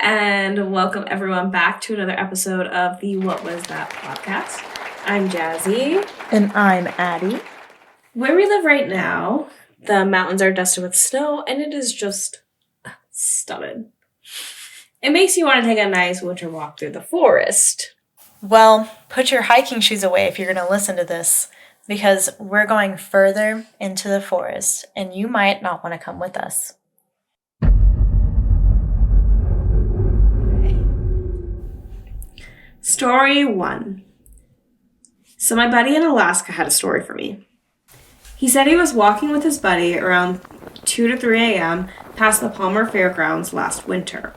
and welcome everyone back to another episode of the What Was That podcast. I'm Jazzy. And I'm Addi. Where we live right now, the mountains are dusted with snow, and it is just stunning. It makes you want to take a nice winter walk through the forest. Well, put your hiking shoes away if you're going to listen to this, because we're going further into the forest, and you might not want to come with us. Story 1. So my buddy in Alaska had a story for me. He said he was walking with his buddy around 2 to 3 a.m. past the Palmer Fairgrounds last winter,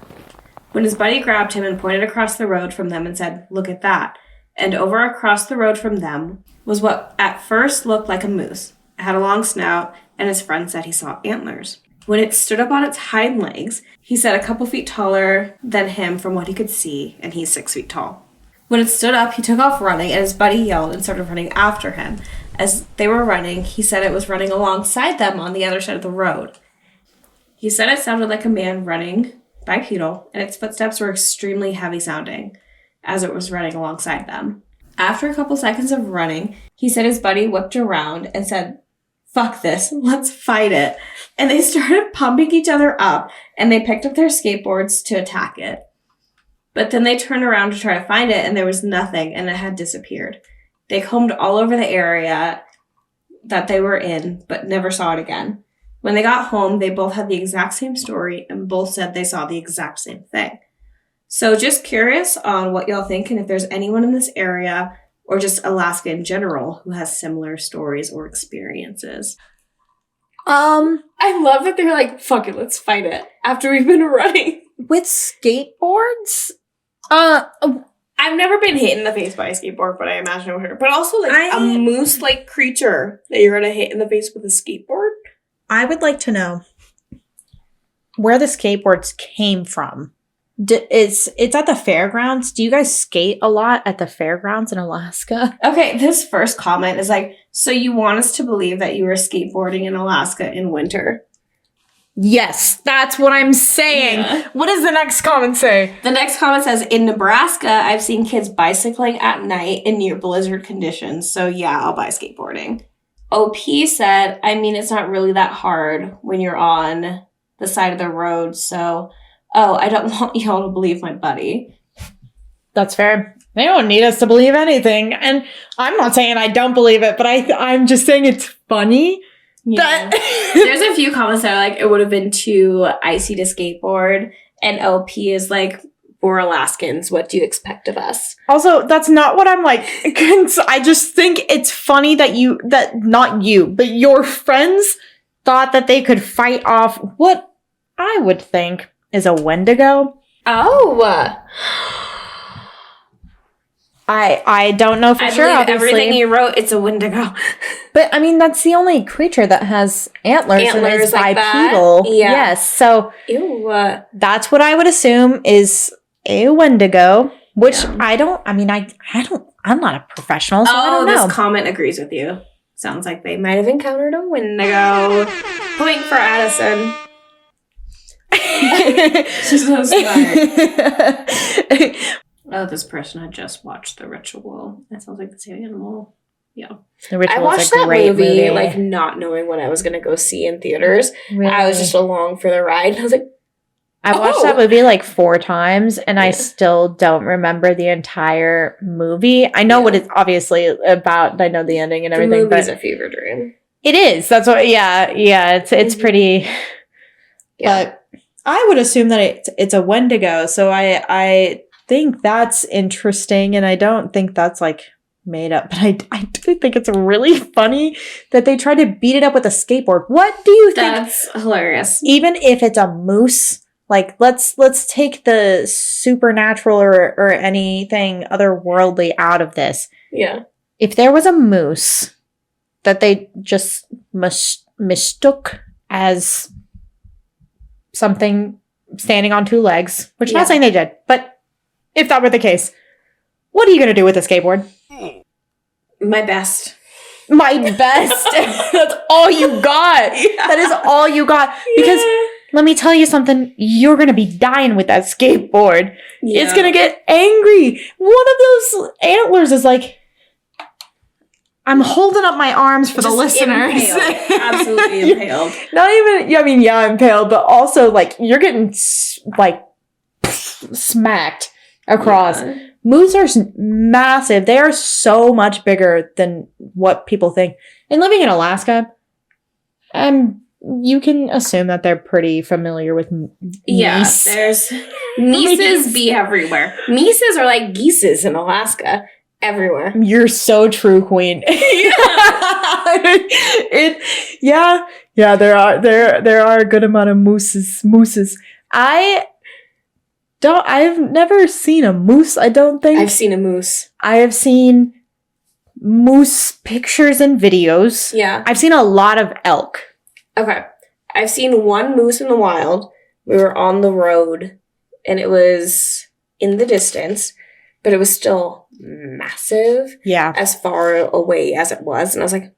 when his buddy grabbed him and pointed across the road from them and said, "Look at that." And over across the road from them was what at first looked like a moose. It had a long snout, and his friend said he saw antlers. When it stood up on its hind legs, he said a couple feet taller than him from what he could see, and he's 6 feet tall. When it stood up, he took off running, and his buddy yelled and started running after him. As they were running, he said it was running alongside them on the other side of the road. He said it sounded like a man running bipedal, and its footsteps were extremely heavy sounding as it was running alongside them. After a couple seconds of running, he said his buddy whipped around and said, "Fuck this, let's fight it." And they started pumping each other up, and they picked up their skateboards to attack it. But then they turned around to try to find it, and there was nothing, and it had disappeared. They combed all over the area that they were in, but never saw it again. When they got home, they both had the exact same story, and both said they saw the exact same thing. So just curious on what y'all think, and if there's anyone in this area, or just Alaska in general, who has similar stories or experiences. I love that they're like, "Fuck it, let's fight it," after we've been running. With skateboards? I've never been hit in the face by a skateboard, but I imagine it would hurt. But also, like, a moose-like creature that you're going to hit in the face with a skateboard? I would like to know where the skateboards came from. It's at the fairgrounds. Do you guys skate a lot at the fairgrounds in Alaska? Okay, this first comment is like, so you want us to believe that you were skateboarding in Alaska in winter? Yes, that's what I'm saying. Yeah. What does the next comment say? The next comment says, in Nebraska, I've seen kids bicycling at night in near blizzard conditions. So yeah, I'll buy skateboarding. OP said, I mean, it's not really that hard when you're on the side of the road. So, I don't want y'all to believe my buddy. That's fair. They don't need us to believe anything. And I'm not saying I don't believe it, but I'm just saying it's funny. Yeah. There's a few comments that are like, it would have been too icy to skateboard. And OP is like, we're Alaskans. What do you expect of us? Also, that's not what I'm like. I just think it's funny that not you, but your friends thought that they could fight off what I would think is a Wendigo. Oh. I don't know for sure, obviously. Everything you wrote, it's a Wendigo. But, I mean, that's the only creature that has antlers and is like bipedal. That? Yeah. Yes, so Ew. That's what I would assume is a Wendigo, which yeah. I'm not a professional, so I don't know. This comment agrees with you. Sounds like they might have encountered a Wendigo. Point for Addison. She's so smart. Oh, this person had just watched The Ritual. That sounds like the same animal. Yeah. The Ritual. I watched that movie, like, not knowing what I was going to go see in theaters. Really? I was just along for the ride. And I was like, I watched that movie like 4 times, and I still don't remember the entire movie. I know what it's obviously about. I know the ending and everything. The movie's a fever dream. It is. That's what. Yeah. It's pretty. Yeah. But I would assume that it's a Wendigo. So I think that's interesting, and I don't think that's like made up, but I do think it's really funny that they try to beat it up with a skateboard. What do you think? That's hilarious. Even if it's a moose, like let's take the supernatural or anything otherworldly out of this. Yeah. If there was a moose that they just mistook as something standing on 2 legs, which I'm not saying they did, but if that were the case, what are you going to do with a skateboard? My best. My best. That's all you got. Yeah. That is all you got. Because let me tell you something. You're going to be dying with that skateboard. Yeah. It's going to get angry. One of those antlers is like, I'm holding up my arms for the listeners. Impaled. Absolutely impaled. Not even, I mean, yeah, impaled, but also like you're getting like smacked across. Yeah. Moose are massive. They are so much bigger than what people think. And living in Alaska, you can assume that they're pretty familiar with meese. Yeah, there's meeses be everywhere. Meeses are like geeses in Alaska. Everywhere. You're so true, Queen. Yeah, there are a good amount of mooses. I've never seen a moose, I don't think. I've seen a moose. I have seen moose pictures and videos. Yeah. I've seen a lot of elk. Okay. I've seen one moose in the wild. We were on the road and it was in the distance, but it was still massive. Yeah. As far away as it was. And I was like,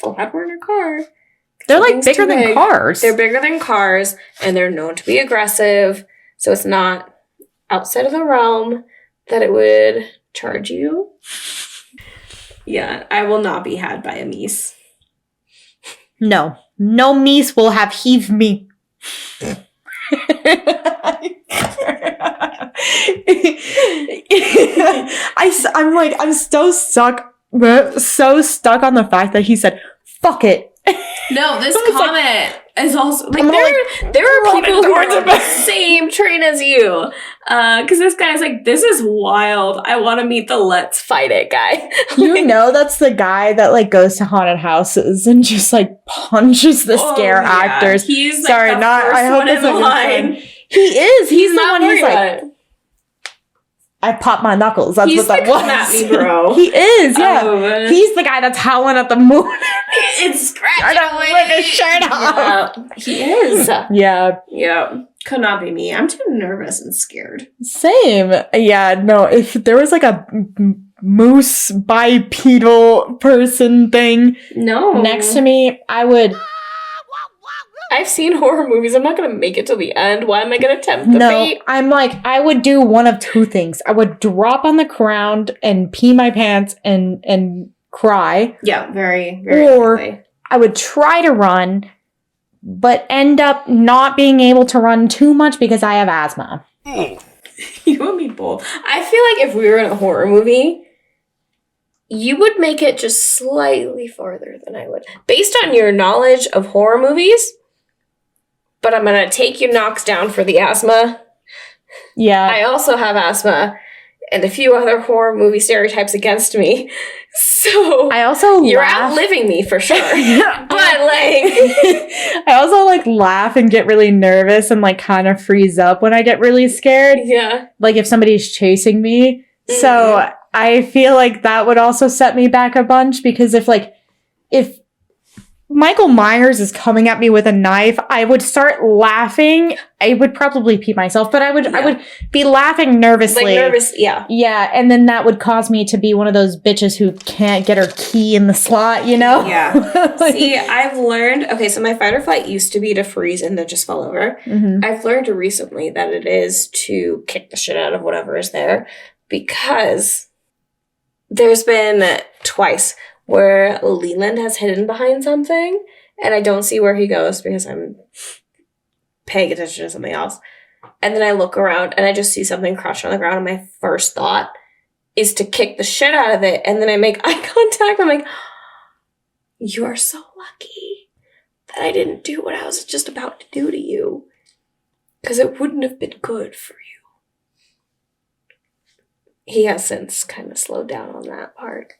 glad we're in a car. They're like bigger than cars. They're bigger than cars and they're known to be aggressive. So it's not outside of the realm that it would charge you. Yeah, I will not be had by a meese. No meese will have heave me. I'm so stuck on the fact that he said, fuck it. No, this comment is also like there are people who are on the same train as you. Because this guy's like, this is wild. I want to meet the let's fight it guy. You know that's the guy that like goes to haunted houses and just like punches the scare actors. He's like sorry, not I hope this isn't line. He is. He's the not one who's like I popped my knuckles. That's what that was. At me, bro. He is, yeah. He's the guy that's howling at the moon. It's scratching his shirt off. Yeah, he is. Yeah. Yeah. Could not be me. I'm too nervous and scared. Same. Yeah, no, if there was like a moose bipedal person thing next to me, I would... I've seen horror movies. I'm not going to make it till the end. Why am I going to tempt the fate? I'm like, I would do one of two things. I would drop on the ground and pee my pants and cry. Yeah, very, very Or quickly. I would try to run, but end up not being able to run too much because I have asthma. You and me both. I feel like if we were in a horror movie, you would make it just slightly farther than I would. Based on your knowledge of horror movies... But I'm going to take you knocks down for the asthma. Yeah. I also have asthma and a few other horror movie stereotypes against me. So I also you're outliving me for sure. But like I also like laugh and get really nervous and like kind of freeze up when I get really scared. Yeah. Like if somebody's chasing me. Mm-hmm. So I feel like that would also set me back a bunch because if Michael Myers is coming at me with a knife, I would start laughing. I would probably pee myself, but I would be laughing nervously. Like nervous, yeah. Yeah, and then that would cause me to be one of those bitches who can't get her key in the slot, you know? Yeah. See, I've learned, okay, so my fight or flight used to be to freeze and then just fall over. Mm-hmm. I've learned recently that it is to kick the shit out of whatever is there because there's been twice where Leland has hidden behind something, and I don't see where he goes because I'm paying attention to something else. And then I look around, and I just see something crouched on the ground, and my first thought is to kick the shit out of it. And then I make eye contact. I'm like, you are so lucky that I didn't do what I was just about to do to you, because it wouldn't have been good for you. He has since kind of slowed down on that part.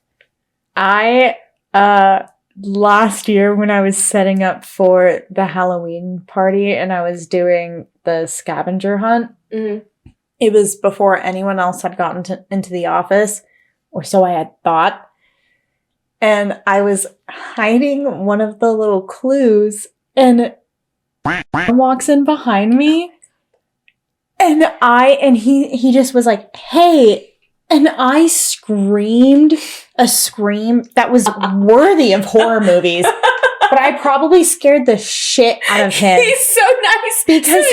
I, last year when I was setting up for the Halloween party and I was doing the scavenger hunt, it was before anyone else had gotten into the office, or so I had thought. And I was hiding one of the little clues and walks in behind me and he just was like, hey. And I screamed a scream that was worthy of horror movies. but I probably scared the shit out of him. He's so nice. Because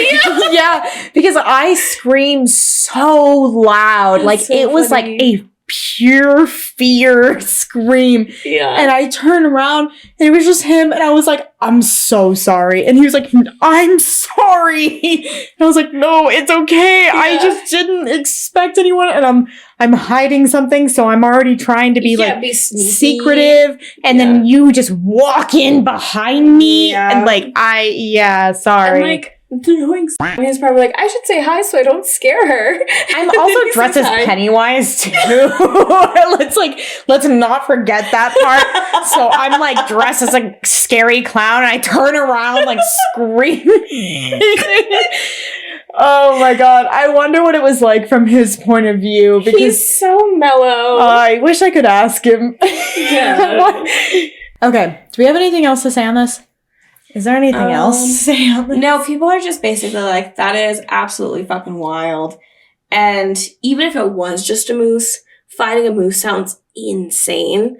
because I screamed so loud. That's like so it was like funny. a pure fear scream. Yeah. And I turned around and it was just him and I was like, I'm so sorry. And he was like, I'm sorry. And I was like, no, it's okay. I just didn't expect anyone and I'm hiding something, so I'm already trying to be be sneaky. secretive, and then you just walk in behind me and sorry. And like knowing he's probably like, I should say hi so I don't scare her. I'm also dressed as Pennywise too. let's not forget that part. So I'm like dressed as a scary clown and I turn around like screaming. Oh my god. I wonder what it was like from his point of view because he's so mellow. I wish I could ask him. Yeah. Okay. Do we have anything else to say on this? Is there anything else to say on this? No, people are just basically like, that is absolutely fucking wild. And even if it was just a moose, fighting a moose sounds insane.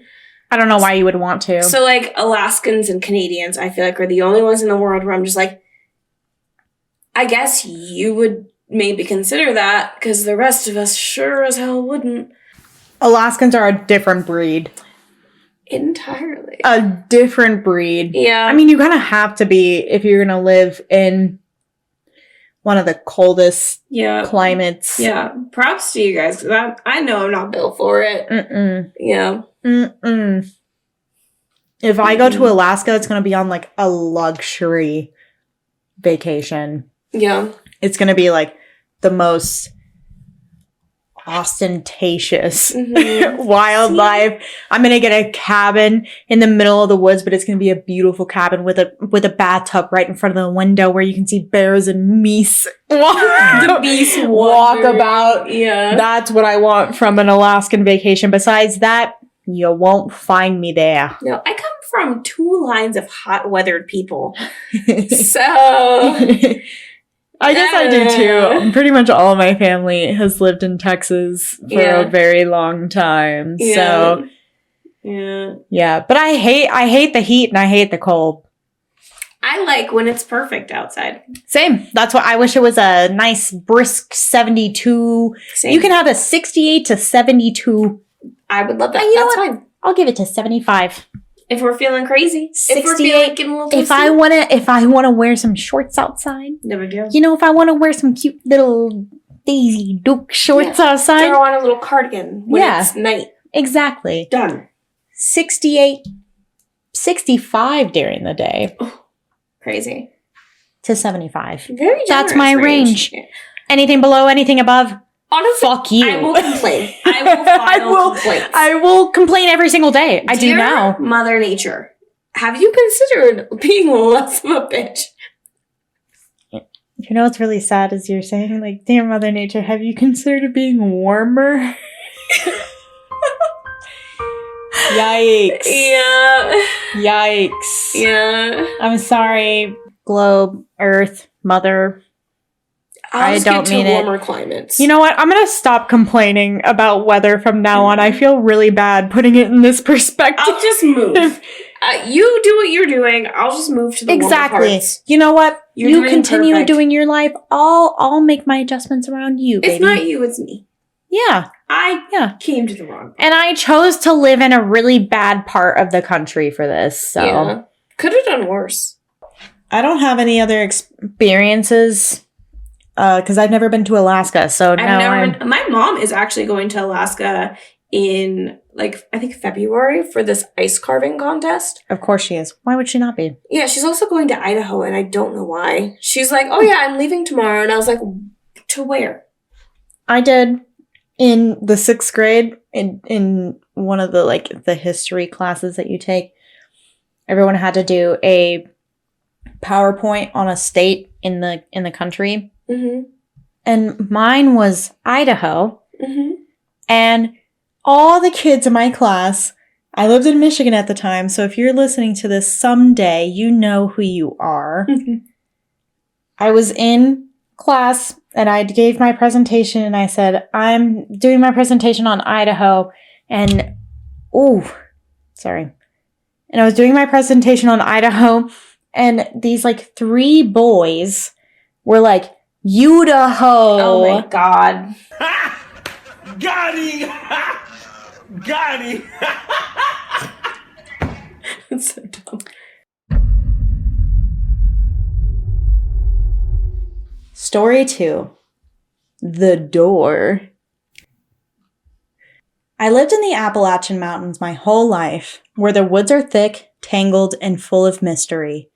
I don't know why you would want to. So, like, Alaskans and Canadians, I feel like, are the only ones in the world where I'm just like, I guess you would maybe consider that, because the rest of us sure as hell wouldn't. Alaskans are a different breed. Entirely. A different breed. Yeah. I mean, you kind of have to be if you're going to live in one of the coldest climates. Yeah. Props to you guys, because I know I'm not built for it. Mm-mm. Yeah. Mm-mm. If I go to Alaska, it's going to be on, like, a luxury vacation. Yeah. It's going to be, like, the most ostentatious wildlife. I'm gonna get a cabin in the middle of the woods, but it's gonna be a beautiful cabin with a bathtub right in front of the window where you can see bears and meese walk about. Yeah, that's what I want from an Alaskan vacation. Besides that, you won't find me there. No, I come from 2 lines of hot weathered people, so. I guess I do too. Pretty much all of my family has lived in Texas for a very long time. Yeah. So yeah. But I hate the heat and I hate the cold. I like when it's perfect outside. Same. That's what I wish it was a nice brisk 72. Same. You can have a 68 to 72. I would love that. That's fine. I'll give it to 75. If we're feeling crazy, 68, if we're feeling getting a little if I wanna wear some shorts outside, never do. You know, if I want to wear some cute little Daisy Duke shorts outside, throw on a little cardigan when it's night. Exactly. Done. 68, 65 during the day. Oh, crazy. To 75. Very generous. That's my range. Yeah. Anything below, anything above. Honestly, fuck you. I will complain. I will file complaints. I will complain every single day. I do now. Mother Nature, have you considered being less of a bitch? You know what's really sad is you're saying, like, dear Mother Nature, have you considered being warmer? Yikes. Yeah. Yikes. Yeah. I'm sorry, globe, earth, mother. I don't mean warmer it. Climates. You know what? I'm going to stop complaining about weather from now on. I feel really bad putting it in this perspective. I'll just move. You do what you're doing. I'll just move to the warmer parts. You know what? You continue doing your life. I'll make my adjustments around you, baby. It's not you, it's me. Yeah. I came to the wrong part. And I chose to live in a really bad part of the country for this. So yeah. Could have done worse. I don't have any other experiences. Because I've never been to Alaska, so my mom is actually going to Alaska in, like, I think February for this ice carving contest. Of course she is. Why would she not be? Yeah, she's also going to Idaho, and I don't know why. She's like, oh yeah, I'm leaving tomorrow. And I was like, to where? I did in the 6th grade, in one of the, like, the history classes that you take. Everyone had to do a PowerPoint on a state in the country. Mm-hmm. And mine was Idaho. Mm-hmm. And all the kids in my class, I lived in Michigan at the time, so if you're listening to this someday, you know who you are. I was in class and I gave my presentation and I said, I'm doing my presentation on Idaho. And, sorry. and I was doing my presentation on Idaho, and these like 3 boys were like, Idaho. Oh my God. Got him! Got him! That's so dumb. Story 2. The Door. I lived in the Appalachian Mountains my whole life, where the woods are thick, tangled, and full of mystery.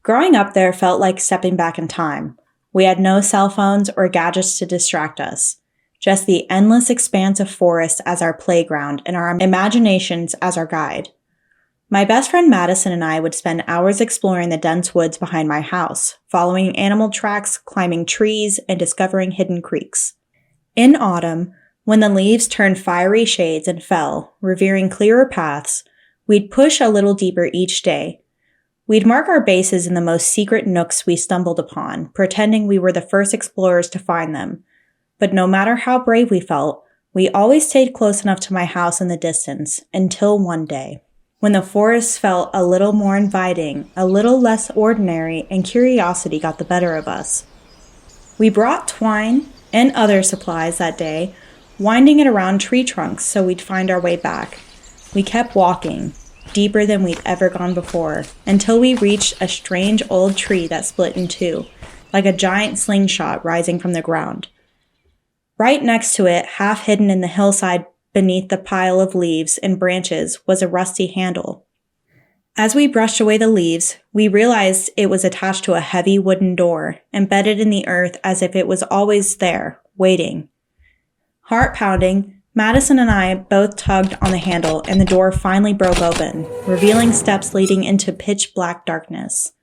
Growing up there felt like stepping back in time. We had no cell phones or gadgets to distract us, just the endless expanse of forest as our playground and our imaginations as our guide. My best friend Madison and I would spend hours exploring the dense woods behind my house, following animal tracks, climbing trees, and discovering hidden creeks. In autumn, when the leaves turned fiery shades and fell, revealing clearer paths, we'd push a little deeper each day. We'd mark our bases in the most secret nooks we stumbled upon, pretending we were the first explorers to find them. But no matter how brave we felt, we always stayed close enough to my house in the distance, until one day, when the forest felt a little more inviting, a little less ordinary, and curiosity got the better of us. We brought twine and other supplies that day, winding it around tree trunks so we'd find our way back. We kept walking, deeper than we'd ever gone before, until we reached a strange old tree that split in 2, like a giant slingshot rising from the ground. Right next to it, half hidden in the hillside beneath the pile of leaves and branches, was a rusty handle. As we brushed away the leaves, we realized it was attached to a heavy wooden door, embedded in the earth as if it was always there, waiting. Heart pounding, Madison and I both tugged on the handle, and the door finally broke open, revealing steps leading into pitch black darkness.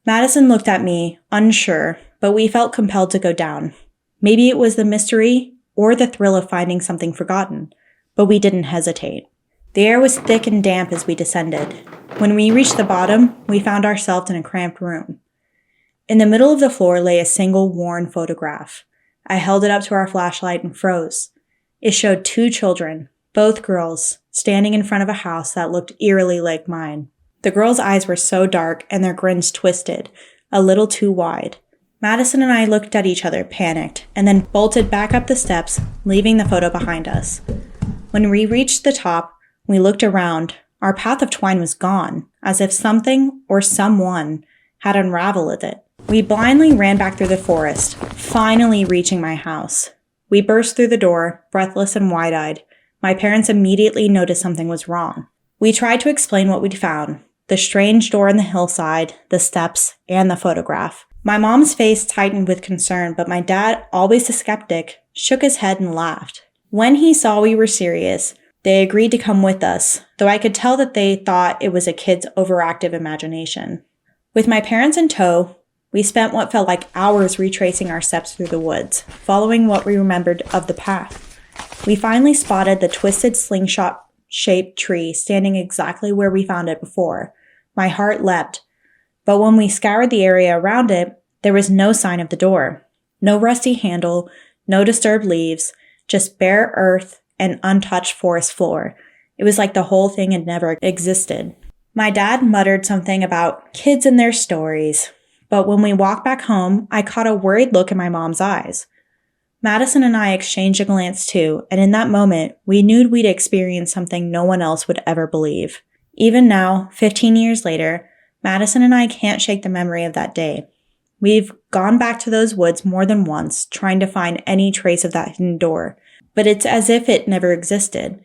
Madison looked at me, unsure, but we felt compelled to go down. Maybe it was the mystery or the thrill of finding something forgotten, but we didn't hesitate. The air was thick and damp as we descended. When we reached the bottom, we found ourselves in a cramped room. In the middle of the floor lay a single worn photograph. I held it up to our flashlight and froze. It showed 2 children, both girls, standing in front of a house that looked eerily like mine. The girls' eyes were so dark and their grins twisted, a little too wide. Madison and I looked at each other, panicked, and then bolted back up the steps, leaving the photo behind us. When we reached the top, we looked around. Our path of twine was gone, as if something or someone had unraveled it. We blindly ran back through the forest, finally reaching my house. We burst through the door, breathless and wide-eyed. My parents immediately noticed something was wrong. We tried to explain what we'd found: the strange door in the hillside, the steps, and the photograph. My mom's face tightened with concern, but my dad, always a skeptic, shook his head and laughed. When he saw we were serious, they agreed to come with us, though I could tell that they thought it was a kid's overactive imagination. With my parents in tow, we spent what felt like hours retracing our steps through the woods, following what we remembered of the path. We finally spotted the twisted slingshot-shaped tree standing exactly where we found it before. My heart leapt, but when we scoured the area around it, there was no sign of the door. No rusty handle, no disturbed leaves, just bare earth and untouched forest floor. It was like the whole thing had never existed. My dad muttered something about kids and their stories, but when we walked back home, I caught a worried look in my mom's eyes. Madison and I exchanged a glance too, and in that moment, we knew we'd experienced something no one else would ever believe. Even now, 15 years later, Madison and I can't shake the memory of that day. We've gone back to those woods more than once, trying to find any trace of that hidden door, but it's as if it never existed.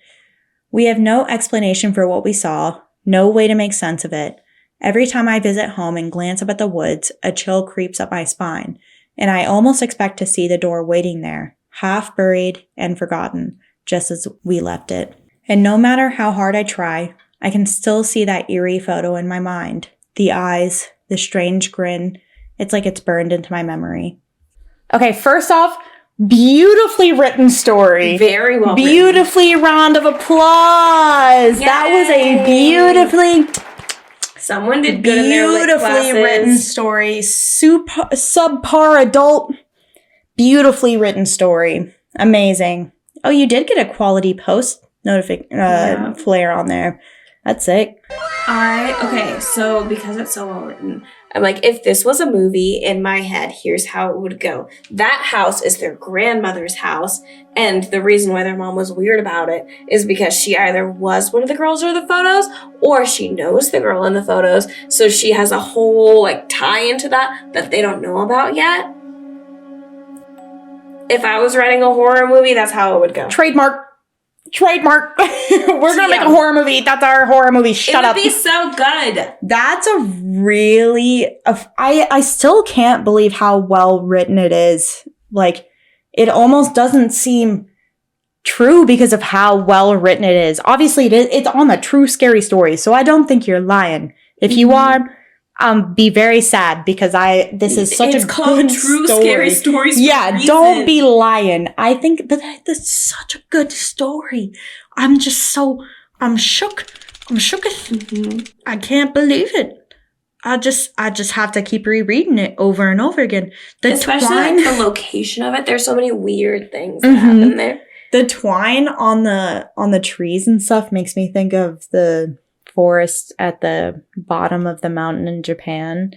We have no explanation for what we saw, no way to make sense of it. Every time I visit home and glance up at the woods, a chill creeps up my spine, and I almost expect to see the door waiting there, half buried and forgotten, just as we left it. And no matter how hard I try, I can still see that eerie photo in my mind. The eyes, the strange grin. It's like it's burned into my memory. Okay, first off, beautifully written story. Very well Beautifully round of applause. Yay! That was a beautifully Someone did good in their lit beautifully written classes. story. Subparadult. Beautifully written story. Amazing. Oh, you did get a quality post flare on there. That's sick. Okay, so because it's so well written, I'm like, if this was a movie in my head, here's how it would go. That house is their grandmother's house, and the reason why their mom was weird about it is because she either was one of the girls in the photos, or she knows the girl in the photos, so she has a whole, like, tie into that they don't know about yet. If I was writing a horror movie, that's how it would go. Trademark. We're gonna make a horror movie. That's our horror movie. Shut up. It would be so good. That's a really... I still can't believe how well written it is. Like, it almost doesn't seem true because of how well written it is. Obviously, it's on the true scary story, so I don't think you're lying. If you are, be very sad because this is such a good true story. Scary stories. Yeah, don't be lying. I think that's such a good story. I'm shook. I'm shook. I can't believe it. I just have to keep rereading it over and over again. Especially the location of it. There's so many weird things that happen there. The twine on the trees and stuff makes me think of the forest at the bottom of the mountain in Japan.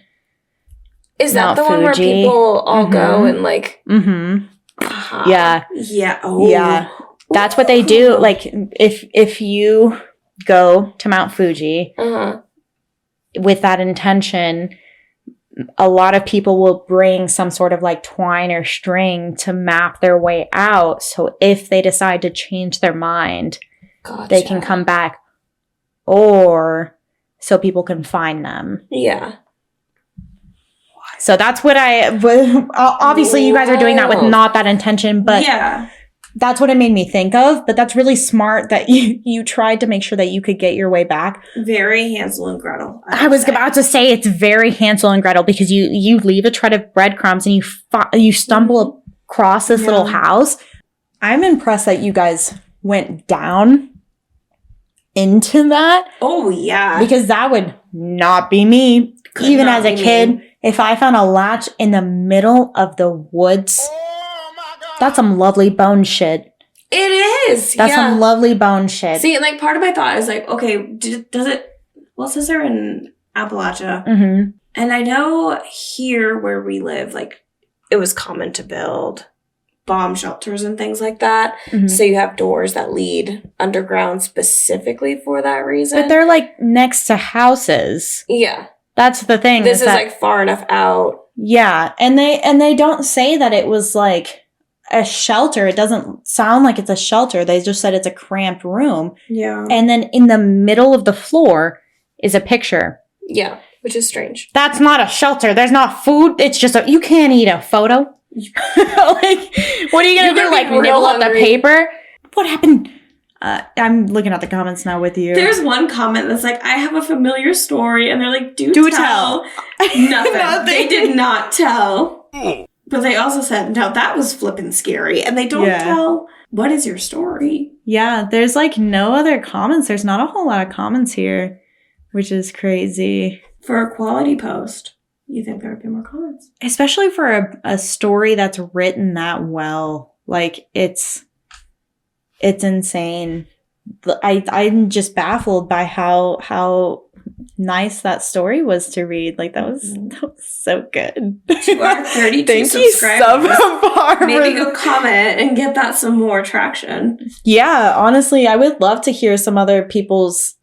Is that Mount the one where Fuji. people all go and like... Yeah. Yeah. Oh. Yeah. That's what they do. Like, if you go to Mount Fuji with that intention, a lot of people will bring some sort of like twine or string to map their way out. So if they decide to change their mind, they can come back, or so people can find them. Yeah. So that's what obviously you guys are doing that with not that intention, but yeah, that's what it made me think of. But that's really smart that you tried to make sure that you could get your way back. Very Hansel and Gretel. I was about to say it's very Hansel and Gretel because you leave a thread of breadcrumbs and you stumble across this little house. I'm impressed that you guys went down into that. Oh yeah, because that would not be me. Even as a kid, if I found a latch in the middle of the woods, that's some lovely bone shit. It is. That's some lovely bone shit. See, like part of my thought is like, okay, does it? Well, it says they're in Appalachia, and I know here where we live, like it was common to build bomb shelters and things like that. So you have doors that lead underground specifically for that reason. But they're like next to houses. Yeah. That's the thing. This is like far enough out. Yeah. And they don't say that it was like a shelter. It doesn't sound like it's a shelter. They just said it's a cramped room. Yeah. And then in the middle of the floor is a picture. Yeah. Which is strange. That's not a shelter. There's not food. It's just you can't eat a photo. Like, what are you gonna do? Like, nibble at the paper? What happened? I'm looking at the comments now with you. There's one comment that's like, I have a familiar story, and they're like, do tell. Nothing. They did not tell. But they also said, no, that was flippin' scary. And they don't tell, what is your story? Yeah, there's like no other comments. There's not a whole lot of comments here, which is crazy. For a quality post, you think there would be more comments. Especially for a story that's written that well. Like, it's insane. I'm just baffled by how nice that story was to read. Like, that was so good. To our 32 subscribers, maybe go comment and get that some more traction. Yeah, honestly, I would love to hear some other people's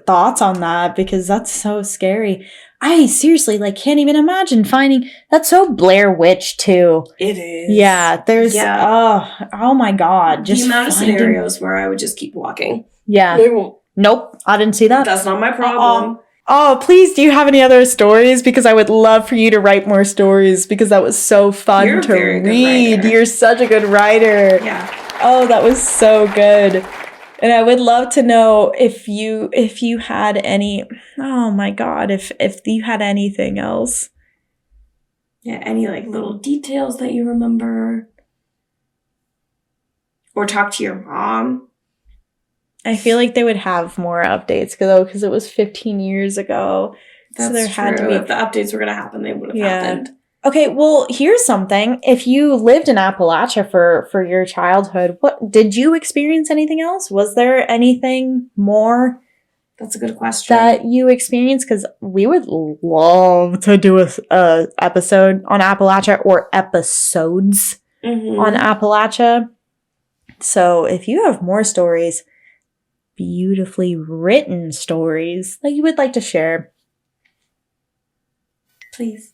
thoughts on that because that's so scary. I seriously can't even imagine finding that's so Blair Witch too. It is. Yeah, there's oh my god, just the amount of scenarios where I would just keep walking. Yeah. Nope, I didn't see that. That's not my problem. Oh, please, do you have any other stories? Because I would love for you to write more stories because that was so fun to read. You're such a good writer. Yeah. Oh, that was so good. And I would love to know if you had any, oh my god, if you had anything else. Yeah, any little details that you remember. Or talk to your mom. I feel like they would have more updates because it was 15 years ago. That's so there had to be. If the updates were going to happen, they would have happened. Okay, well, here's something. If you lived in Appalachia for your childhood, what did you experience anything else? Was there anything more That's a good question. that you experienced? Because we would love to do a episode on Appalachia, or episodes on Appalachia. So if you have more stories, beautifully written stories that you would like to share, please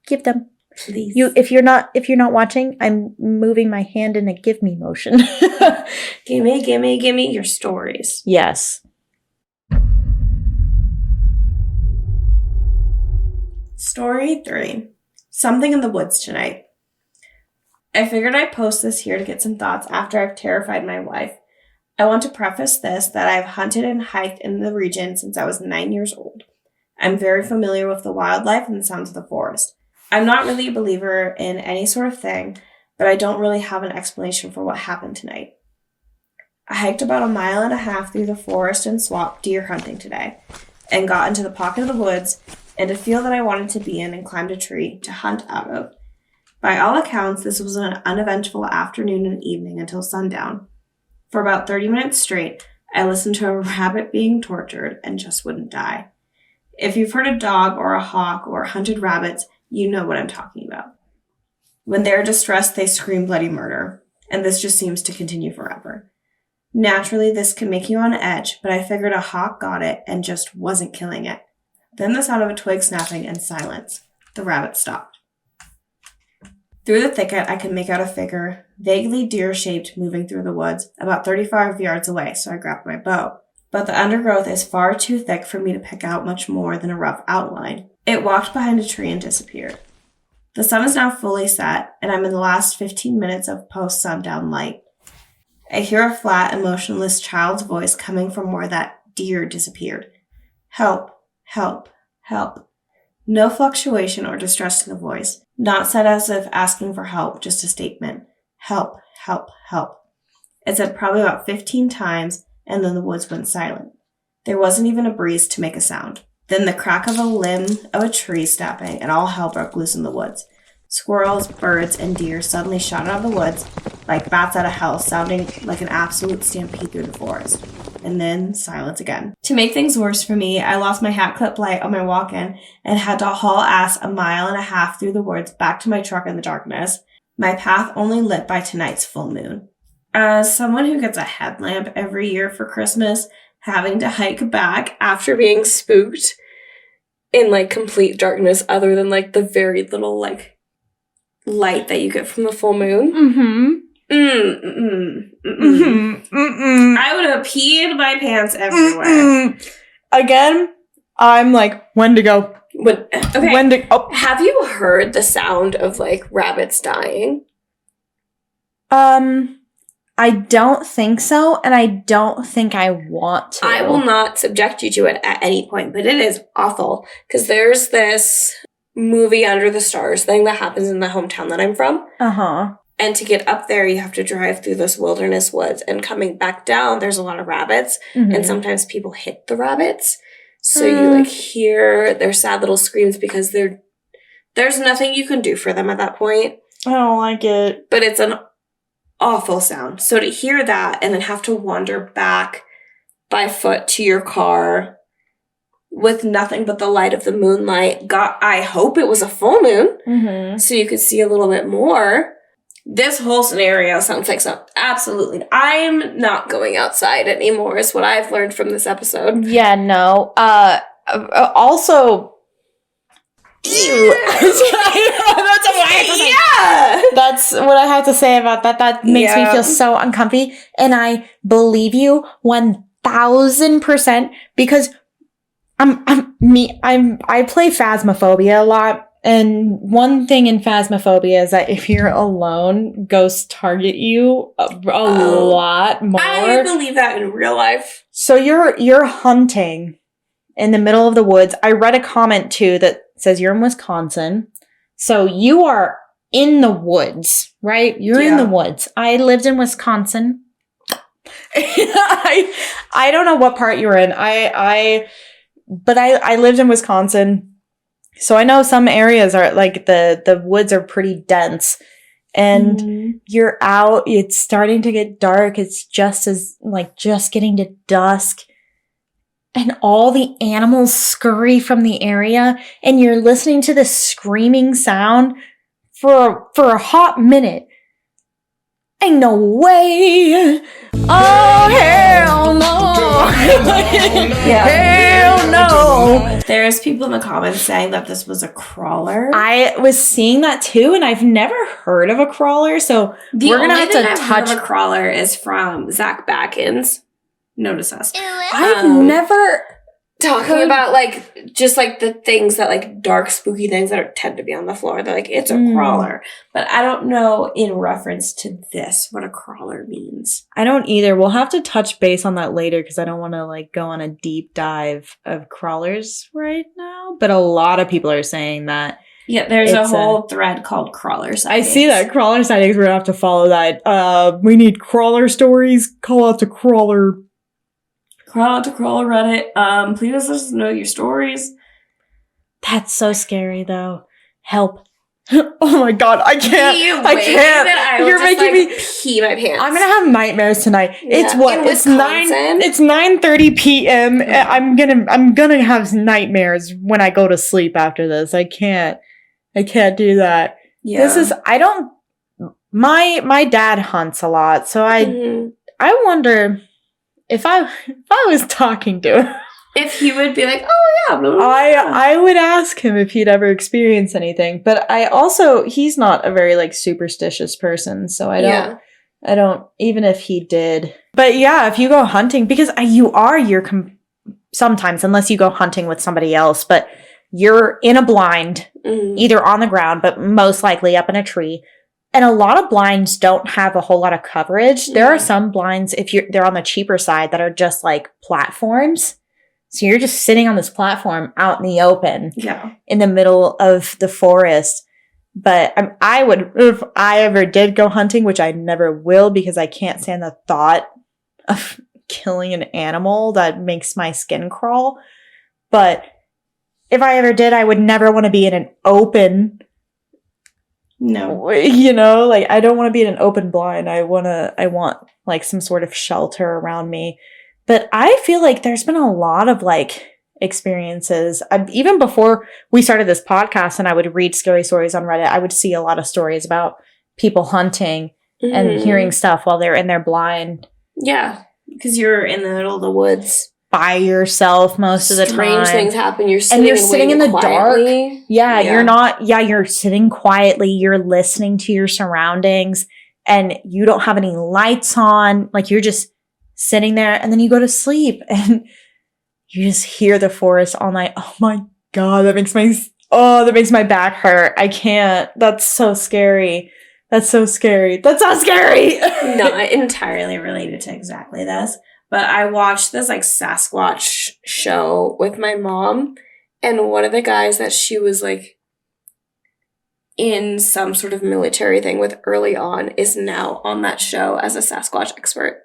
give them. Please. If you're not watching, I'm moving my hand in a give me motion. Gimme your stories. Yes. Story 3. Something in the woods tonight. I figured I'd post this here to get some thoughts after I've terrified my wife. I want to preface this that I've hunted and hiked in the region since I was 9 years old. I'm very familiar with the wildlife and the sounds of the forest. I'm not really a believer in any sort of thing, but I don't really have an explanation for what happened tonight. I hiked about 1.5 miles through the forest and swamp deer hunting today, and got into the pocket of the woods and a field that I wanted to be in, and climbed a tree to hunt out of. By all accounts, this was an uneventful afternoon and evening until sundown. For about 30 minutes straight, I listened to a rabbit being tortured and just wouldn't die. If you've heard a dog or a hawk or hunted rabbits, you know what I'm talking about. When they're distressed, they scream bloody murder, and this just seems to continue forever. Naturally, this can make you on edge, but I figured a hawk got it and just wasn't killing it. Then the sound of a twig snapping and silence. The rabbit stopped. Through the thicket, I could make out a figure, vaguely deer-shaped, moving through the woods, about 35 yards away, so I grabbed my bow. But the undergrowth is far too thick for me to pick out much more than a rough outline. It walked behind a tree and disappeared. The sun is now fully set, and I'm in the last 15 minutes of post-sundown light. I hear a flat, emotionless child's voice coming from where that deer disappeared. Help, help, help. No fluctuation or distress to the voice. Not said as if asking for help, just a statement. Help, help, help. It said probably about 15 times, and then the woods went silent. There wasn't even a breeze to make a sound. Then the crack of a limb of a tree snapping, and all hell broke loose in the woods. Squirrels, birds, and deer suddenly shot out of the woods like bats out of hell, sounding like an absolute stampede through the forest. And then silence again. To make things worse for me, I lost my hat clip light on my walk-in and had to haul ass 1.5 miles through the woods back to my truck in the darkness, my path only lit by tonight's full moon. As someone who gets a headlamp every year for Christmas, having to hike back after being spooked in like complete darkness other than like the very little like light that you get from the full moon. I would have peed my pants everywhere. Again, I'm like, Wendigo. Okay. Wendigo. Have you heard the sound of like rabbits dying? I don't think so, and I don't think I want to. I will not subject you to it at any point, but it is awful because there's this movie Under the Stars thing that happens in the hometown that I'm from. Uh-huh. And to get up there, you have to drive through this wilderness woods, and coming back down, there's a lot of rabbits, and sometimes people hit the rabbits. So you like hear their sad little screams because there's nothing you can do for them at that point. I don't like it. But it's an awful sound. So to hear that and then have to wander back by foot to your car with nothing but the light of the moonlight. God, I hope it was a full moon so you could see a little bit more. This whole scenario sounds like something. Absolutely. I'm not going outside anymore is what I've learned from this episode. Yeah, no. Also... Ew. That's what I have to say about that. That makes me feel so uncomfy. And I believe you 1000% because I play Phasmophobia a lot. And one thing in Phasmophobia is that if you're alone, ghosts target you a lot more. I believe that in real life. So you're hunting in the middle of the woods. I read a comment too that says you're in Wisconsin. So you are in the woods, right? You're in the woods. I lived in Wisconsin. I don't know what part you're in. But I lived in Wisconsin. So I know some areas are like the woods are pretty dense and you're out, it's starting to get dark. It's just getting to dusk. and all the animals scurry from the area, and you're listening to this screaming sound for a hot minute. Ain't no way. Oh, hell no. Hell no. There's people in the comments saying that this was a crawler. I was seeing that too, and I've never heard of a crawler, so we're going to have to touch. A crawler is from Zach Backins. Notice us. I've never talking about like just like the things that like dark spooky things that tend to be on the floor. They're like, it's a crawler, but I don't know in reference to this what a crawler means. I don't either. We'll have to touch base on that later because I don't want to like go on a deep dive of crawlers right now, but a lot of people are saying that. Yeah, there's a whole thread called crawler sightings. I see that. Crawler sightings. We're gonna have to follow that. We need crawler stories. Call out to crawler. Crawl out to crawler Reddit. Please let us know your stories. That's so scary, though. Help. Oh my god, I can't. I can't. You're making me pee my pants. I'm gonna have nightmares tonight. Yeah. It's what? It's 9:30 p.m. Yeah. I'm gonna have nightmares when I go to sleep after this. I can't do that. Yeah. This is my dad hunts a lot, so I wonder if I was talking to him, if he would be like, oh yeah, blah, blah, blah. I would ask him if he'd ever experienced anything. But he's not a very like superstitious person, so I don't even if he did. But yeah, if you go hunting, because sometimes, unless you go hunting with somebody else, but you're in a blind, either on the ground, but most likely up in a tree. And a lot of blinds don't have a whole lot of coverage. There are some blinds, they're on the cheaper side, that are just like platforms. So you're just sitting on this platform out in the open, in the middle of the forest. But I would, if I ever did go hunting, which I never will because I can't stand the thought of killing an animal that makes my skin crawl. But if I ever did, I would never want to be in an open. No, like I don't want to be in an open blind. I want like some sort of shelter around me. But I feel like there's been a lot of like experiences. Even before we started this podcast and I would read scary stories on Reddit, I would see a lot of stories about people hunting and hearing stuff while they're in their blind. Yeah, because you're in the middle of the woods. By yourself most of the time. Strange things happen. You're sitting in the dark. Yeah, you're sitting quietly. You're listening to your surroundings and you don't have any lights on. Like you're just sitting there and then you go to sleep and you just hear the forest all night. Oh my God, that makes my back hurt. I can't. That's so scary. That's so scary. Not entirely related to exactly this. But I watched this like Sasquatch show with my mom, and one of the guys that she was like in some sort of military thing with early on is now on that show as a Sasquatch expert.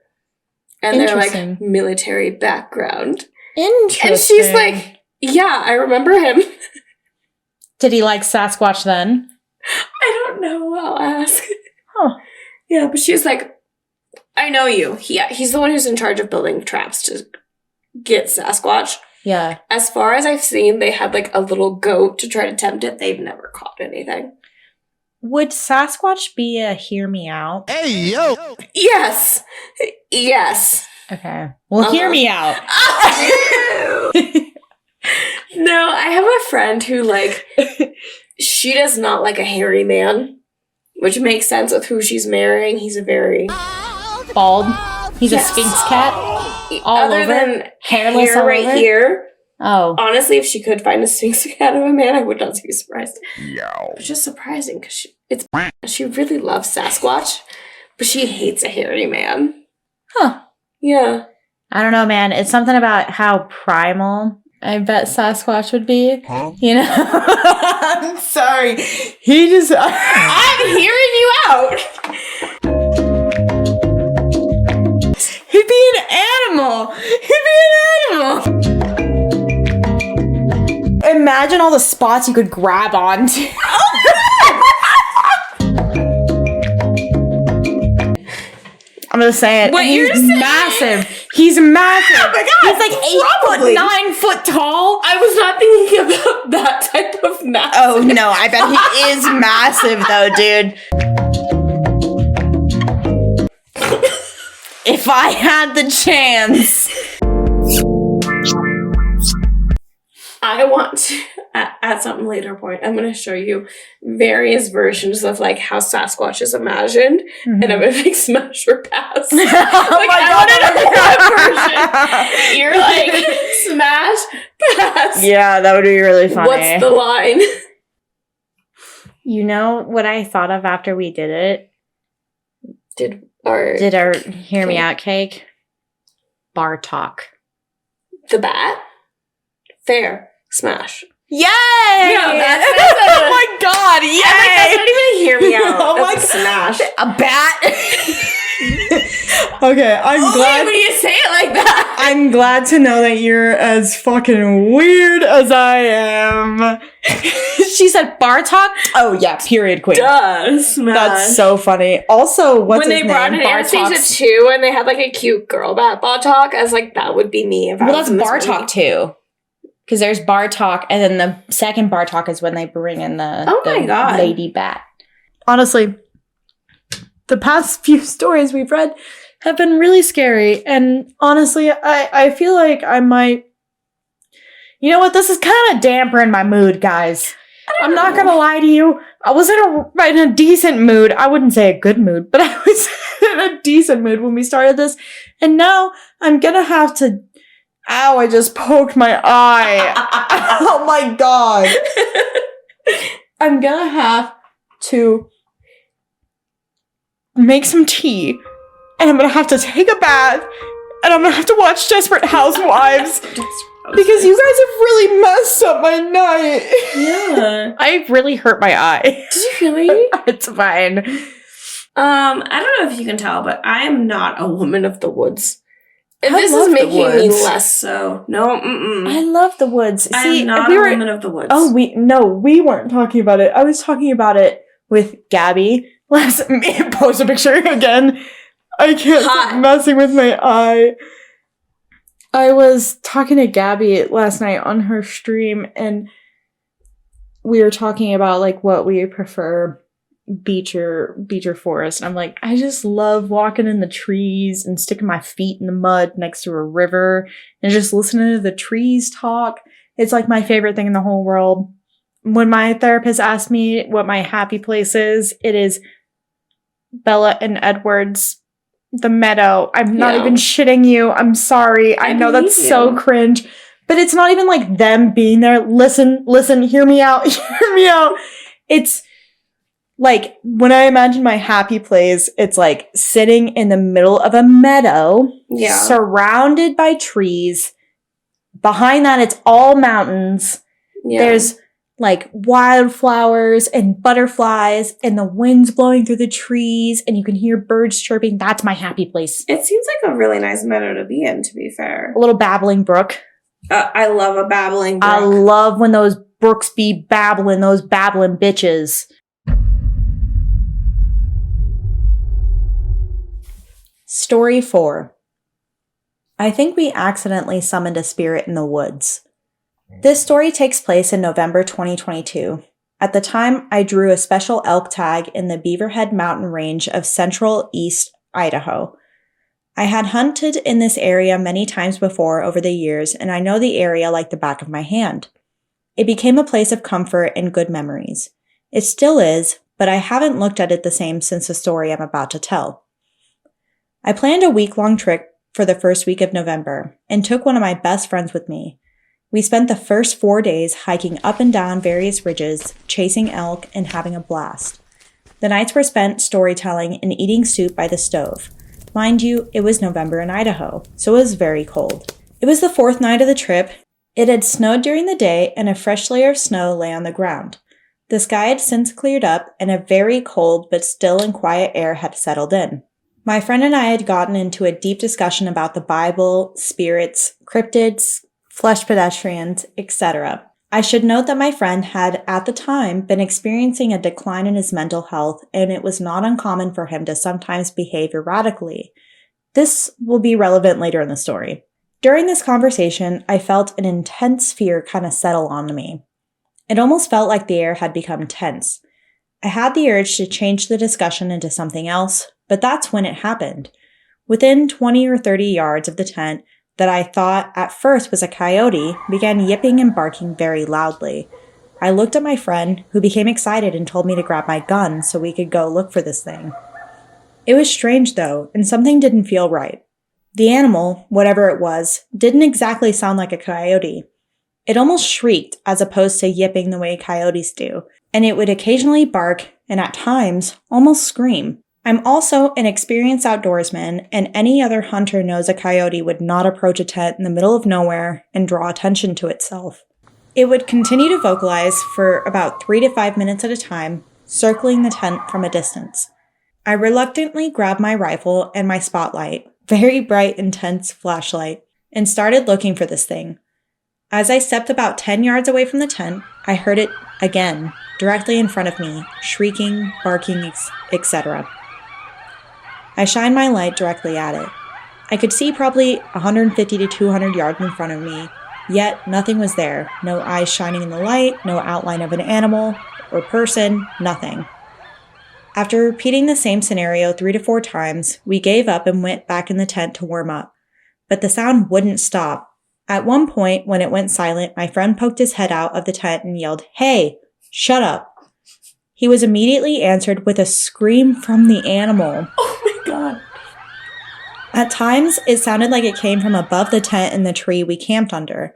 And they're like military background. Interesting. And she's like, yeah, I remember him. Did he like Sasquatch then? I don't know. I'll ask. Huh. Yeah, but she's like, I know you. He's the one who's in charge of building traps to get Sasquatch. Yeah. As far as I've seen, they had like a little goat to try to tempt it. They've never caught anything. Would Sasquatch be a hear me out? Hey, yo! Yes! Okay. Well, hear me out. No, I have a friend who like, she does not like a hairy man, which makes sense with who she's marrying. He's a very... bald. He's a Sphinx cat. Other than hairless hair right here. Oh. Honestly, if she could find a Sphinx cat of a man, I would not be surprised. No. It's just surprising because she really loves Sasquatch, but she hates a hairy man. Huh. Yeah. I don't know, man. It's something about how primal I bet Sasquatch would be. Huh? You know? I'm sorry. I'm hearing you out. He'd be an animal. Imagine all the spots you could grab onto. I'm gonna say it. What you're saying? Massive. He's massive. Oh my God, he's like 8 foot, 9 foot tall. I was not thinking about that type of mass. Oh no, I bet he is massive though, dude. If I had the chance. I want to, at some later point, I'm going to show you various versions of like how Sasquatch is imagined, and I'm going to make Smash or Pass. Oh I want to know that version. You're like, Smash, Pass. Yeah, that would be really funny. What's the line? You know what I thought of after we did it? Did our Hear Me Out cake? Bar talk. The bat? Fair. Smash. Yay! that's oh my god, yay! That's not even a hear me out. Oh my That's a smash. A bat? Okay, I'm glad. When you say it like that. I'm glad to know that you're as fucking weird as I am. She said bar talk? Oh yeah, period queen. Duh, smash. That's so funny. Also, what's when his they brought name? in Anastasia 2 and they had like a cute girl bat bar talk, I was like, that would be me if I Well, was that's in this bar movie. talk too. Because there's bar talk, and then the second bar talk is when they bring in the God. lady bat. Honestly, the past few stories we've read have been really scary, and honestly, I feel like I might... You know what? This is kind of dampering my mood, guys. I'm not gonna lie to you. I was in a decent mood. I wouldn't say a good mood, but I was in a decent mood when we started this, and now I'm gonna have to... Ow, I just poked my eye. Oh my god. I'm gonna have to make some tea, and I'm gonna have to take a bath, and I'm gonna have to watch Desperate Housewives. Because you guys have really messed up my night. Yeah. I really hurt my eye. Did you really? It's fine. I don't know if you can tell, but I am not a woman of the woods. I This love is the making me woods. less so. No, I love the woods. I See, am not we a were, woman of the woods. Oh, we weren't talking about it. I was talking about it with Gabby. Let's post a picture again. I can't stop messing with my eye. I was talking to Gabby last night on her stream, and we were talking about like what we prefer, beach or forest. And I'm like, I just love walking in the trees and sticking my feet in the mud next to a river and just listening to the trees talk. It's like my favorite thing in the whole world. When my therapist asked me what my happy place is, it is Bella and Edward's the meadow. I'm not even shitting you. I'm sorry. I know that's so cringe, but it's not even like them being there. Listen, hear me out, hear me out. It's like when I imagine my happy place, it's like sitting in the middle of a meadow, surrounded by trees. Behind that, it's all mountains. Yeah. There's like wildflowers and butterflies and the wind's blowing through the trees and you can hear birds chirping. That's my happy place. It seems like a really nice meadow to be in, to be fair. A little babbling brook. I love a babbling brook. I love when those brooks be babbling, those babbling bitches. Story 4. I think we accidentally summoned a spirit in the woods. This story takes place in November 2022. At the time, I drew a special elk tag in the Beaverhead Mountain Range of central East Idaho. I had hunted in this area many times before over the years, and I know the area like the back of my hand. It became a place of comfort and good memories. It still is, but I haven't looked at it the same since the story I'm about to tell. I planned a week-long trip for the first week of November and took one of my best friends with me. We spent the first 4 days hiking up and down various ridges, chasing elk, and having a blast. The nights were spent storytelling and eating soup by the stove. Mind you, it was November in Idaho, so it was very cold. It was the 4th night of the trip. It had snowed during the day, and a fresh layer of snow lay on the ground. The sky had since cleared up, and a very cold but still and quiet air had settled in. My friend and I had gotten into a deep discussion about the Bible, spirits, cryptids, flesh pedestrians, etc. I should note that my friend had, at the time, been experiencing a decline in his mental health, and it was not uncommon for him to sometimes behave erratically. This will be relevant later in the story. During this conversation, I felt an intense fear kind of settle onto me. It almost felt like the air had become tense. I had the urge to change the discussion into something else, but that's when it happened. Within 20 or 30 yards of the tent that I thought at first was a coyote began yipping and barking very loudly. I looked at my friend, who became excited and told me to grab my gun so we could go look for this thing. It was strange though, and something didn't feel right. The animal, whatever it was, didn't exactly sound like a coyote. It almost shrieked as opposed to yipping the way coyotes do, and it would occasionally bark and at times almost scream. I'm also an experienced outdoorsman, and any other hunter knows a coyote would not approach a tent in the middle of nowhere and draw attention to itself. It would continue to vocalize for about 3 to 5 minutes at a time, circling the tent from a distance. I reluctantly grabbed my rifle and my spotlight, very bright, intense flashlight, and started looking for this thing. As I stepped about 10 yards away from the tent, I heard it again, directly in front of me, shrieking, barking, etc. I shined my light directly at it. I could see probably 150 to 200 yards in front of me, yet nothing was there. No eyes shining in the light, no outline of an animal or person, nothing. After repeating the same scenario 3 to 4 times, we gave up and went back in the tent to warm up. But the sound wouldn't stop. At one point, when it went silent, my friend poked his head out of the tent and yelled, "Hey, shut up." He was immediately answered with a scream from the animal. Oh my god. At times, it sounded like it came from above the tent in the tree we camped under.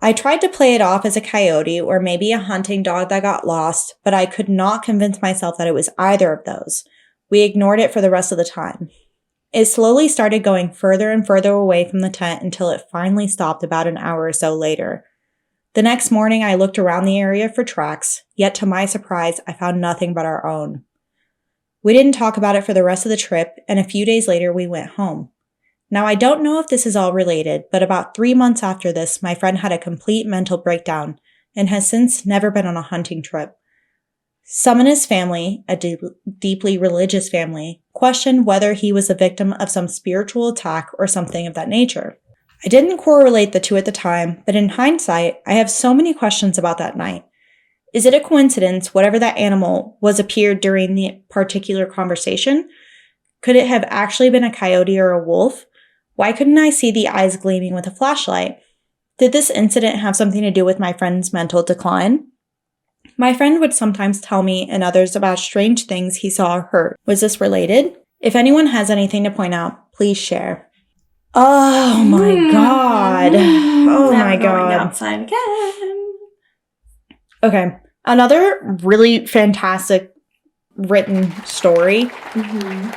I tried to play it off as a coyote or maybe a hunting dog that got lost, but I could not convince myself that it was either of those. We ignored it for the rest of the time. It slowly started going further and further away from the tent until it finally stopped about an hour or so later. The next morning, I looked around the area for tracks, yet to my surprise, I found nothing but our own. We didn't talk about it for the rest of the trip, and a few days later, we went home. Now, I don't know if this is all related, but about 3 months after this, my friend had a complete mental breakdown and has since never been on a hunting trip. Some in his family, a deeply religious family, questioned whether he was a victim of some spiritual attack or something of that nature. I didn't correlate the two at the time, but in hindsight, I have so many questions about that night. Is it a coincidence whatever that animal was appeared during the particular conversation? Could it have actually been a coyote or a wolf? Why couldn't I see the eyes gleaming with a flashlight? Did this incident have something to do with my friend's mental decline? My friend would sometimes tell me and others about strange things he saw or heard. Was this related? If anyone has anything to point out, please share. Oh my god. Oh my god. Outside again. Okay. Another really fantastic written story. Mm-hmm.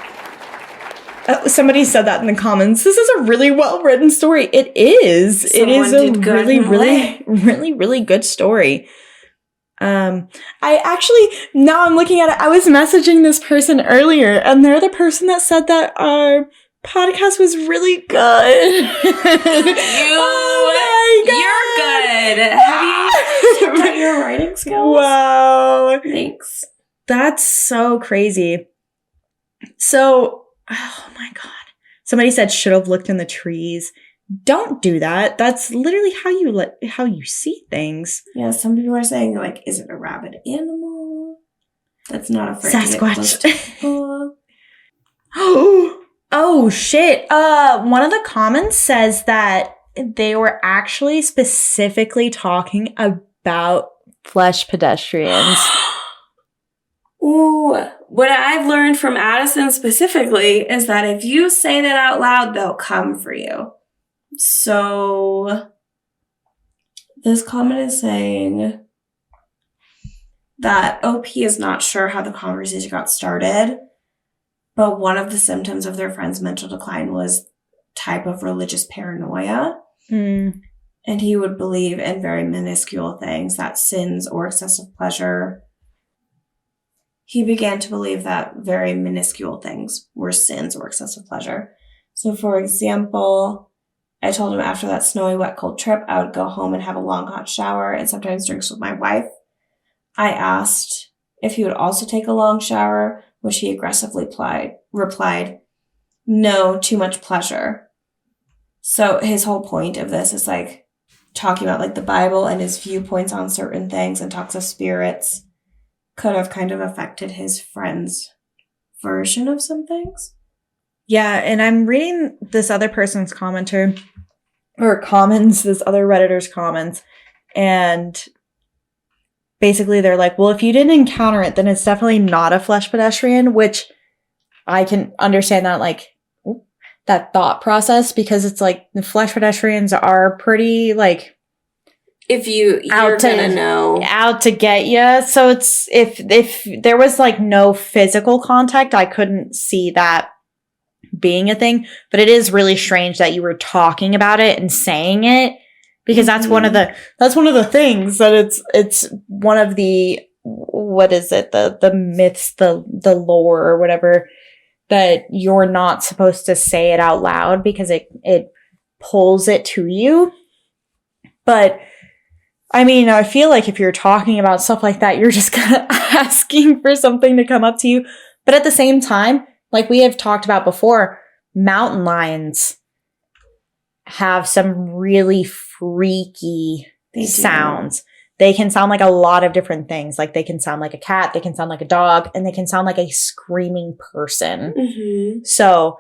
Somebody said that in the comments. This is a really well-written story. It is. It is a really good story. I actually, now I'm looking at it, I was messaging this person earlier, and they're the person that said that our podcast was really good. You're good. Have you checked out your writing skills? Wow. Thanks. That's so crazy. So, oh my god. Somebody said should have looked in the trees. Don't do that. That's literally how you see things. Yeah, some people are saying, like, is it a rabid animal that's not afraid Sasquatch. to get close to Oh shit. One of the comments says that they were actually specifically talking about flesh pedestrians. Ooh, what I've learned from Addison specifically is that if you say that out loud, they'll come for you. So this comment is saying that OP is not sure how the conversation got started, but one of the symptoms of their friend's mental decline was type of religious paranoia. Mm. And he would believe in very minuscule things, that sins or excessive pleasure. He began to believe that very minuscule things were sins or excessive pleasure. So, for example, I told him after that snowy, wet, cold trip, I would go home and have a long, hot shower and sometimes drinks with my wife. I asked if he would also take a long shower, which he aggressively replied, know too much pleasure. So his whole point of this is like talking about like the Bible and his viewpoints on certain things and talks of spirits could have kind of affected his friend's version of some things. Yeah, and I'm reading this other person's commenter or comments, this other Redditor's comments, and basically they're like, well, if you didn't encounter it, then it's definitely not a flesh pedestrian, which I can understand that, like, that thought process, because it's like the flesh pedestrians are pretty, like, If you're gonna know. Out to get you. So it's, if there was like no physical contact, I couldn't see that being a thing. But it is really strange that you were talking about it and saying it, because that's one of the things that it's one of the, what is it, the myths, the lore or whatever, that you're not supposed to say it out loud because it pulls it to you. But I mean, I feel like if you're talking about stuff like that, you're just kind of asking for something to come up to you. But at the same time, like we have talked about before, mountain lions have some really freaky sounds. They can sound like a lot of different things. Like they can sound like a cat, they can sound like a dog, and they can sound like a screaming person. Mm-hmm. So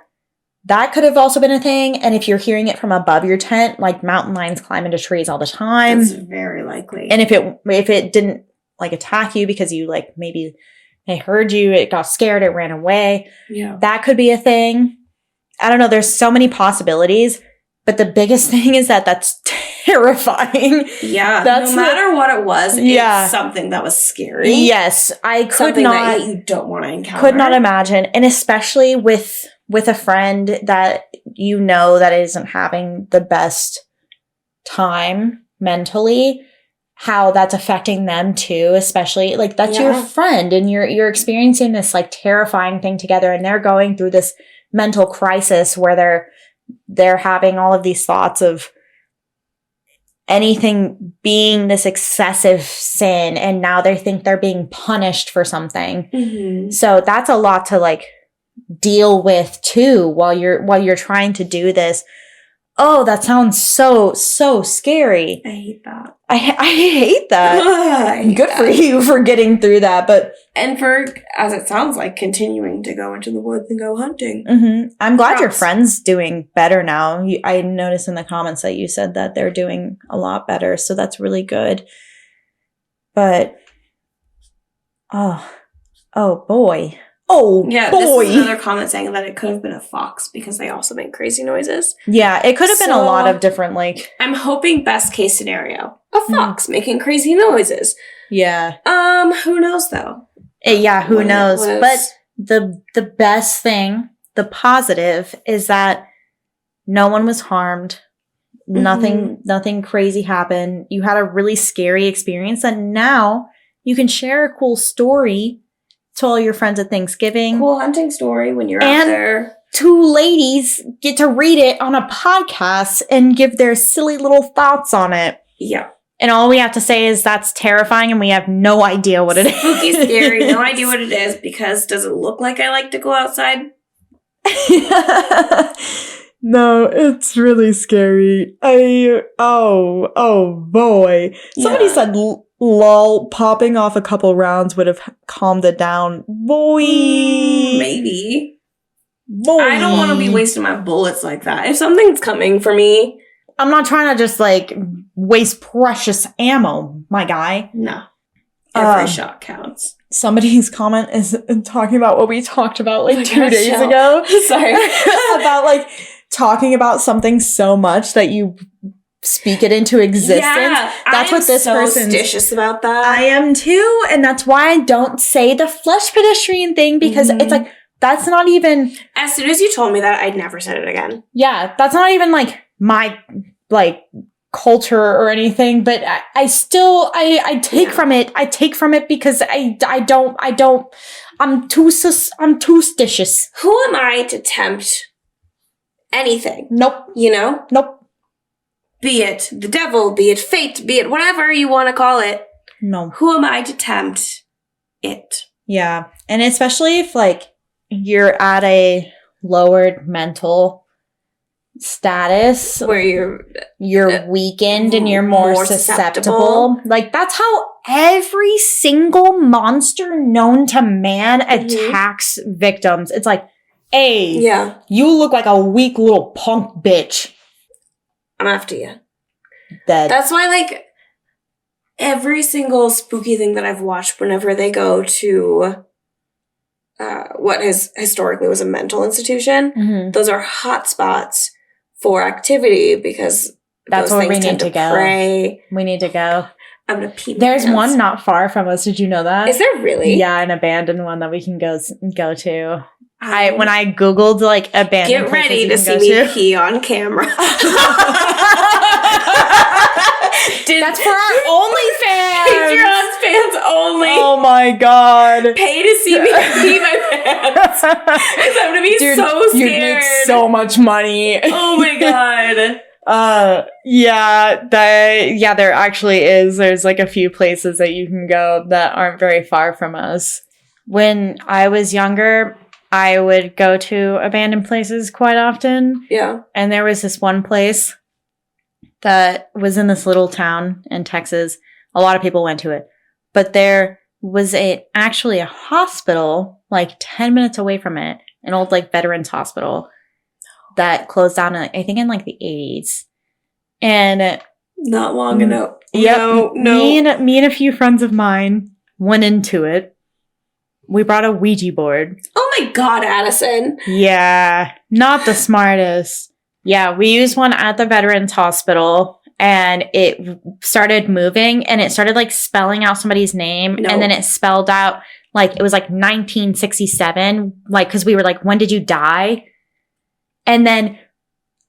that could have also been a thing. And if you're hearing it from above your tent, like mountain lions climb into trees all the time. That's very likely. And if it didn't like attack you because you like maybe they heard you, it got scared, it ran away. Yeah. That could be a thing. I don't know. There's so many possibilities. But the biggest thing is that that's terrifying. Yeah. No matter what it was, it's something that was scary. Yes. I could something not. That you don't want to encounter. Could not imagine. And especially with a friend that you know that isn't having the best time mentally, how that's affecting them too, especially like that's your friend and you're experiencing this like terrifying thing together, and they're going through this mental crisis where they're having all of these thoughts of anything being this excessive sin, and now they think they're being punished for something. Mm-hmm. So that's a lot to like deal with too while you're trying to do this. Oh, that sounds so scary. I hate that. I hate that. Good for you for getting through that, and for, as it sounds like, continuing to go into the woods and go hunting. Mm-hmm. I'm glad your friend's doing better now. I noticed in the comments that you said that they're doing a lot better, so that's really good. But oh boy. Oh, yeah, boy. This is another comment saying that it could have been a fox because they also make crazy noises. Yeah, it could have been a lot of different, like... I'm hoping best case scenario. A fox making crazy noises. Yeah. Who knows, though? Yeah, who knows? But the best thing, the positive, is that no one was harmed. Mm-hmm. Nothing crazy happened. You had a really scary experience, and now you can share a cool story to all your friends at Thanksgiving. Cool hunting story when you're out there. 2 ladies get to read it on a podcast and give their silly little thoughts on it. Yeah. And all we have to say is that's terrifying and we have no idea what it is. Spooky, scary, no idea what it is, because does it look like I like to go outside? No, it's really scary. Oh boy. Somebody said lol, popping off a couple rounds would have calmed it down. Boy. Maybe. Boy. I don't want to be wasting my bullets like that. If something's coming for me, I'm not trying to just like waste precious ammo, my guy. No. Every shot counts. Somebody's comment is talking about what we talked about like 2 days ago. Sorry. About like talking about something so much that you speak it into existence. Yeah, that's what this person's superstitious about that. I am too, and that's why I don't say the flesh pedestrian thing, because it's like that's not even. As soon as you told me that, I'd never said it again. Yeah, that's not even like my like culture or anything, but I still take from it. I take from it because I'm too stitious. Who am I to tempt anything? Nope. You know? Nope. Be it the devil, be it fate, be it whatever you want to call it. No. Who am I to tempt it? Yeah. And especially if, like, you're at a lowered mental status where you're weakened and you're more susceptible. susceptible. Like, that's how every single monster known to man attacks victims. It's like, hey, you look like a weak little punk bitch. I'm after you. Dead. That's why, like, every single spooky thing that I've watched whenever they go to what historically was a mental institution, those are hot spots for activity because that's those where we things need tend to go. Prey. We need to go. I'm gonna pee. There's one not far from us. Did you know that? Is there really? Yeah, an abandoned one that we can go to. When I googled like abandoned, get ready to see me pee on camera. That's for our OnlyFans. Patreon's fans only. Oh my god! Pay to see me pee my pants. Because I'm gonna be so scared. You'd make so much money. Oh my god. There actually is. There's like a few places that you can go that aren't very far from us. When I was younger, I would go to abandoned places quite often. Yeah. And there was this one place that was in this little town in Texas. A lot of people went to it. But there was actually a hospital like 10 minutes away from it, an old like veterans hospital that closed down, I think, in like the 80s. And not long enough. Yep. No. Me and a few friends of mine went into it. We brought a Ouija board. Oh my god, Addison. Yeah. Not the smartest. Yeah, we used one at the Veterans Hospital, and it started moving, and it started, like, spelling out somebody's name, and then it spelled out, like, it was, like, 1967, like, because we were like, when did you die? And then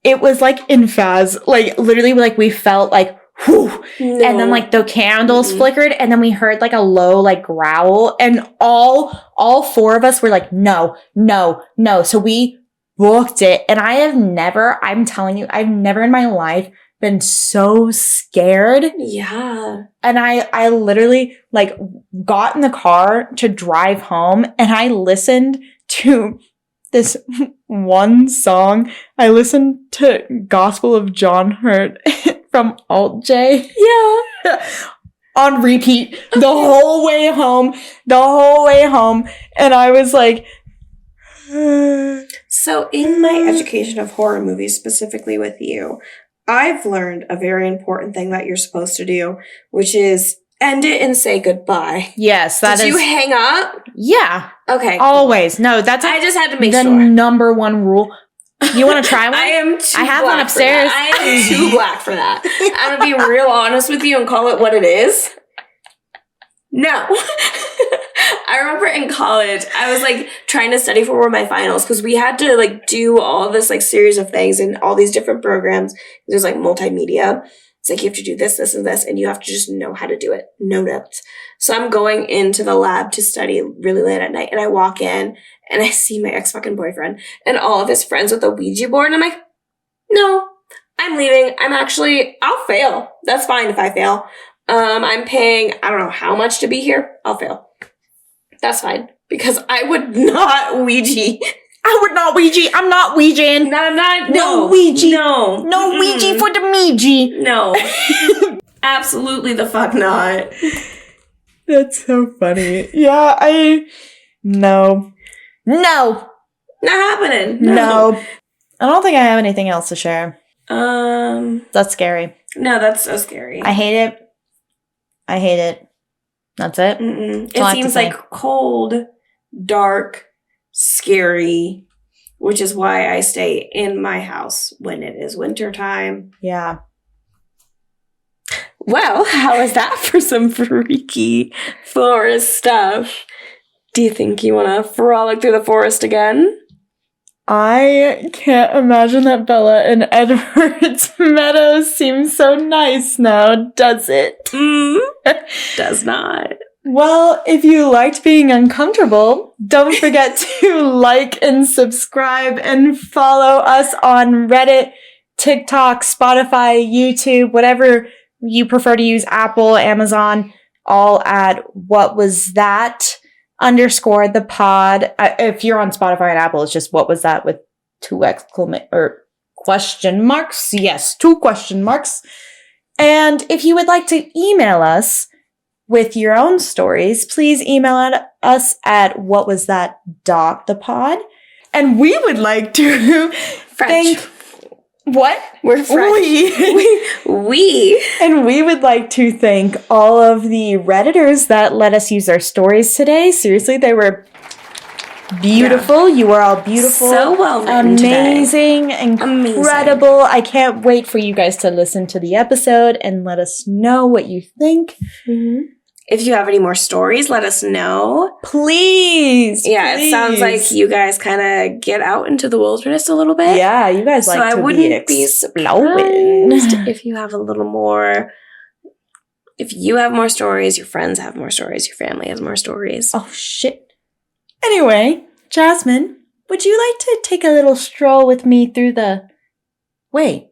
it was, like, in Faz, like, literally, like, we felt, like, whew, and then, like, the candles flickered, and then we heard, like, a low, like, growl, and all four of us were like, no. So we booked it, and I'm telling you, I've never in my life been so scared. Yeah. And I literally, like, got in the car to drive home, and I listened to this one song. I listened to Gospel of John Hurt from Alt J. Yeah. On repeat the whole way home. And I was like, So in my education of horror movies, specifically with you, I've learned a very important thing that you're supposed to do, which is end it and say goodbye. yes, that is. Did you hang up? Yeah. Okay. Always. No, that's I just had to make the sure. number one rule. You want to try one? I am too I have black one upstairs. For that. I am too black for that. I'm going to be real honest with you and call it what it is. No. I remember in college, I was like trying to study for my finals because we had to like do all this like series of things and all these different programs. There's like multimedia. It's like you have to do this, this, and this, and you have to just know how to do it. No notes. So I'm going into the lab to study really late at night, and I walk in and I see my ex-fucking boyfriend and all of his friends with a Ouija board, and I'm like, no, I'm leaving. I'll fail. That's fine if I fail. I'm paying, I don't know how much to be here. I'll fail. That's fine. Because I would not Ouija. I would not Ouija. I'm not Ouijaing. No Ouija. No. No Ouija for the Meiji. No. Absolutely the fuck not. That's so funny. Yeah, No. Not happening. No. I don't think I have anything else to share. That's scary. No, that's so scary. I hate it. That's it. It seems like cold, dark, scary, which is why I stay in my house when it is wintertime. Yeah. Well, how is that for some freaky forest stuff? Do you think you want to frolic through the forest again? I can't imagine that Bella and Edward's meadows seem so nice now, does it? Does not. Well, if you liked being uncomfortable, don't forget to like and subscribe and follow us on Reddit, TikTok, Spotify, YouTube, whatever you prefer to use, Apple, Amazon, all at What Was That? _ the pod. If you're on Spotify and Apple, it's just what was that with 2 question marks? Yes, 2 question marks. And if you would like to email us with your own stories, please email us at whatwasthat.thepod. And we would like to French. What? We're French. We. And we would like to thank all of the Redditors that let us use their stories today. Seriously, they were beautiful. Yeah. You were all beautiful. So well written amazing, today. Incredible. I can't wait for you guys to listen to the episode and let us know what you think. Mm-hmm. If you have any more stories, let us know. Please. Yeah, please. It sounds like you guys kind of get out into the wilderness a little bit. Yeah, you guys like to be surprised if you have a little more. If you have more stories, your friends have more stories, your family has more stories. Oh, shit. Anyway, Jasmine, would you like to take a little stroll with me through the... Wait,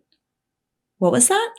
what was that?